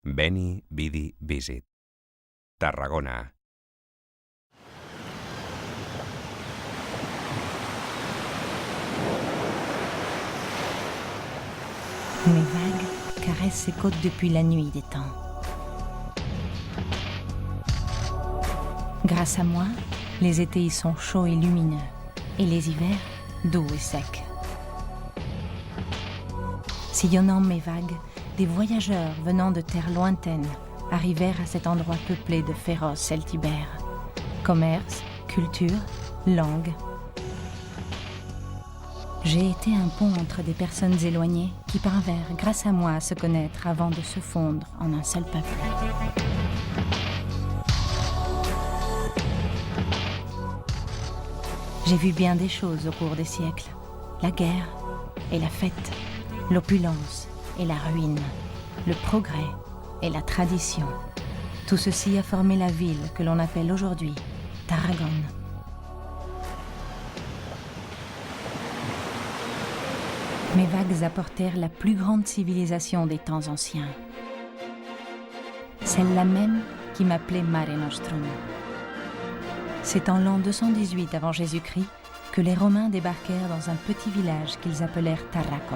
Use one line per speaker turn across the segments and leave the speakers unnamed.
Veni, Vidi, Visit. Tarragona.
Mes vagues caressent ces côtes depuis la nuit des temps. Grâce à moi, les étés y sont chauds et lumineux, et les hivers doux et secs. Sillonnant mes vagues, des voyageurs venant de terres lointaines arrivèrent à cet endroit peuplé de féroces celtibères. Commerce, culture, langue. J'ai été un pont entre des personnes éloignées qui parvinrent, grâce à moi, à se connaître avant de se fondre en un seul peuple. J'ai vu bien des choses au cours des siècles. La guerre et la fête, l'opulence et la ruine, le progrès et la tradition. Tout ceci a formé la ville que l'on appelle aujourd'hui Tarragone. Mes vagues apportèrent la plus grande civilisation des temps anciens. Celle-là même qui m'appelait Mare Nostrum. C'est en l'an 218 avant Jésus-Christ que les Romains débarquèrent dans un petit village qu'ils appelèrent Tarraco.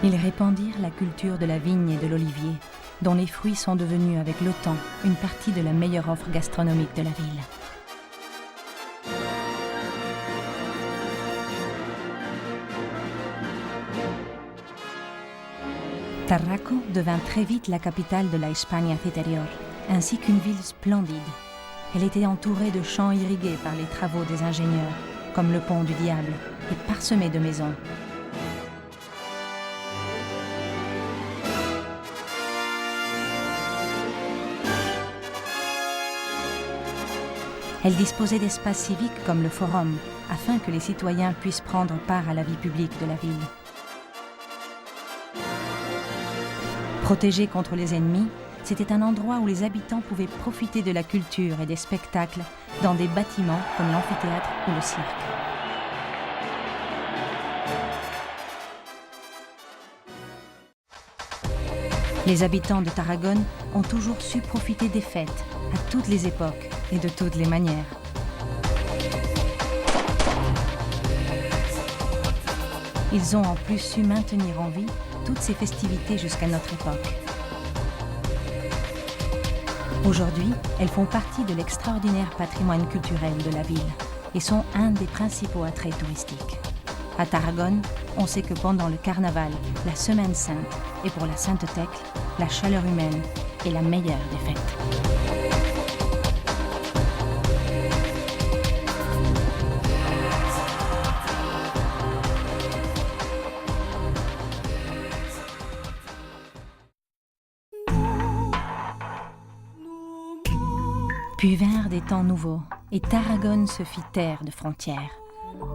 Ils répandirent la culture de la vigne et de l'olivier, dont les fruits sont devenus avec le temps une partie de la meilleure offre gastronomique de la ville. Tarraco devint très vite la capitale de la Hispania Citerior, ainsi qu'une ville splendide. Elle était entourée de champs irrigués par les travaux des ingénieurs, comme le pont du Diable, et parsemée de maisons. Elle disposait d'espaces civiques comme le forum, afin que les citoyens puissent prendre part à la vie publique de la ville. Protégé contre les ennemis, c'était un endroit où les habitants pouvaient profiter de la culture et des spectacles dans des bâtiments comme l'amphithéâtre ou le cirque. Les habitants de Tarragone ont toujours su profiter des fêtes, à toutes les époques et de toutes les manières. Ils ont en plus su maintenir en vie toutes ces festivités jusqu'à notre époque. Aujourd'hui, elles font partie de l'extraordinaire patrimoine culturel de la ville et sont un des principaux attraits touristiques. À Tarragone, on sait que pendant le carnaval, la Semaine Sainte et pour la Sainte-Thècle, la chaleur humaine est la meilleure des fêtes. Puis vinrent des temps nouveaux, et Tarragone se fit terre de frontières.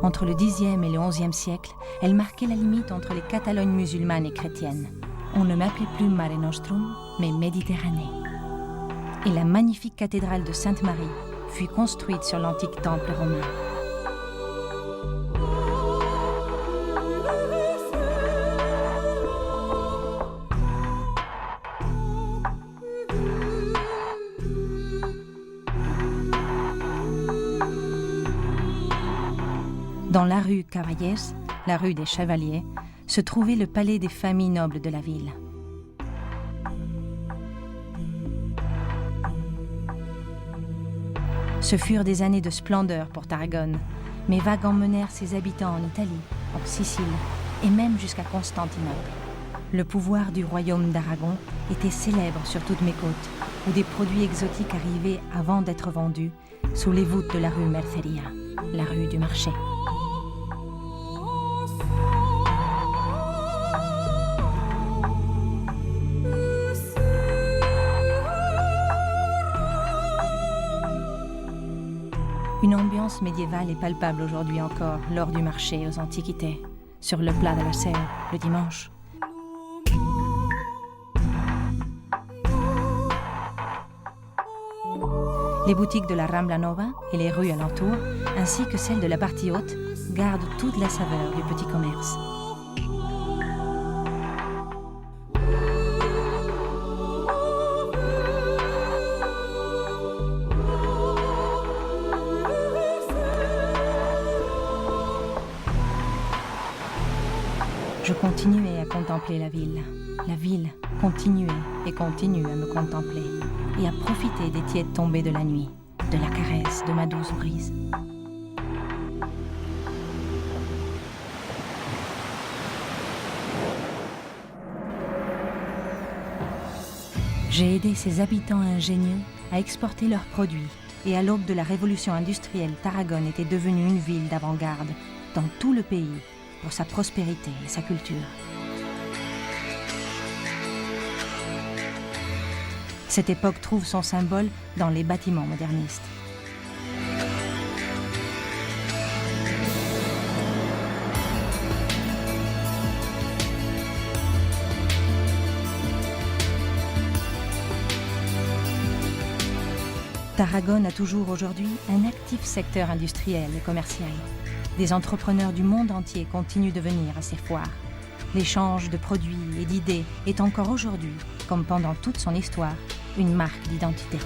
Entre le Xe et le XIe siècle, elle marquait la limite entre les Catalognes musulmanes et chrétiennes. On ne m'appelait plus Mare Nostrum, mais Méditerranée. Et la magnifique cathédrale de Sainte-Marie fut construite sur l'antique temple romain. Dans la rue Cavallès, la rue des Chevaliers, se trouvait le palais des familles nobles de la ville. Ce furent des années de splendeur pour Tarragone. Mes vagues emmenèrent ses habitants en Italie, en Sicile et même jusqu'à Constantinople. Le pouvoir du royaume d'Aragon était célèbre sur toutes mes côtes, où des produits exotiques arrivaient avant d'être vendus sous les voûtes de la rue Merceria, la rue du marché. Une ambiance médiévale est palpable aujourd'hui encore lors du marché aux Antiquités, sur le plat de la Seu, le dimanche. Les boutiques de la Rambla Nova et les rues alentours, ainsi que celles de la partie haute, garde toute la saveur du petit commerce. Je continuais à contempler la ville. La ville continuait et continue à me contempler et à profiter des tièdes tombées de la nuit, de la caresse de ma douce brise. J'ai aidé ces habitants ingénieux à exporter leurs produits et à l'aube de la révolution industrielle, Tarragone était devenue une ville d'avant-garde dans tout le pays pour sa prospérité et sa culture. Cette époque trouve son symbole dans les bâtiments modernistes. Tarragone a toujours aujourd'hui un actif secteur industriel et commercial. Des entrepreneurs du monde entier continuent de venir à ces foires. L'échange de produits et d'idées est encore aujourd'hui, comme pendant toute son histoire, une marque d'identité.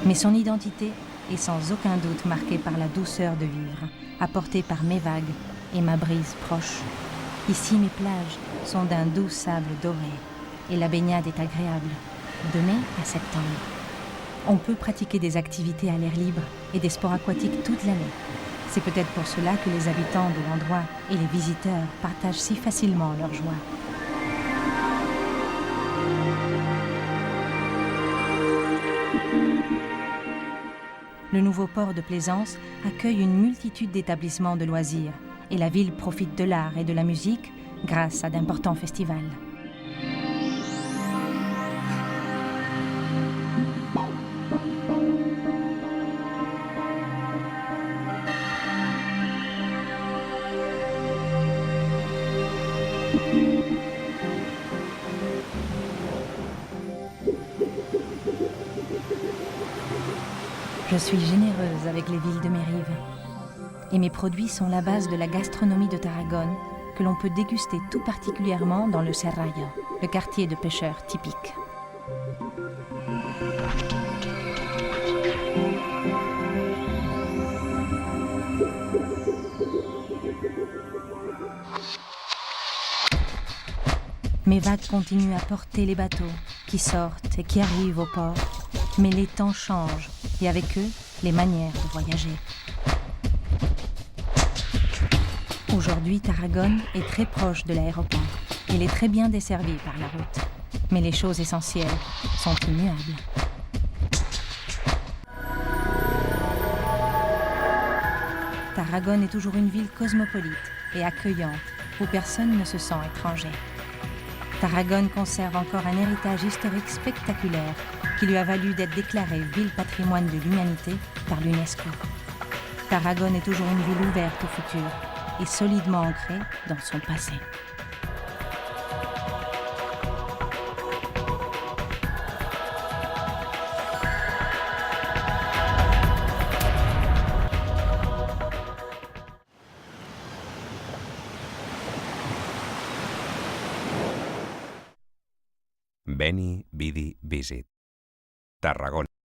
Mais son identité est sans aucun doute marquée par la douceur de vivre, apportée par mes vagues et ma brise proche. Ici, mes plages sont d'un doux sable doré et la baignade est agréable, de mai à septembre. On peut pratiquer des activités à l'air libre et des sports aquatiques toute l'année. C'est peut-être pour cela que les habitants de l'endroit et les visiteurs partagent si facilement leur joie. Le nouveau port de Plaisance accueille une multitude d'établissements de loisirs et la ville profite de l'art et de la musique grâce à d'importants festivals. Je suis généreuse avec les villes de mes rives. Et mes produits sont la base de la gastronomie de Tarragone, que l'on peut déguster tout particulièrement dans le Serrallo, le quartier de pêcheurs typique. Mes vagues continuent à porter les bateaux qui sortent et qui arrivent au port, mais les temps changent et avec eux, les manières de voyager. Aujourd'hui, Tarragone est très proche de l'aéroport. Il est très bien desservi par la route. Mais les choses essentielles sont immuables. Tarragone est toujours une ville cosmopolite et accueillante, où personne ne se sent étranger. Tarragone conserve encore un héritage historique spectaculaire qui lui a valu d'être déclarée ville patrimoine de l'humanité par l'UNESCO. Tarragone est toujours une ville ouverte au futur et solidement ancrée dans son passé.
Veni, vidi, visit. Tarragona.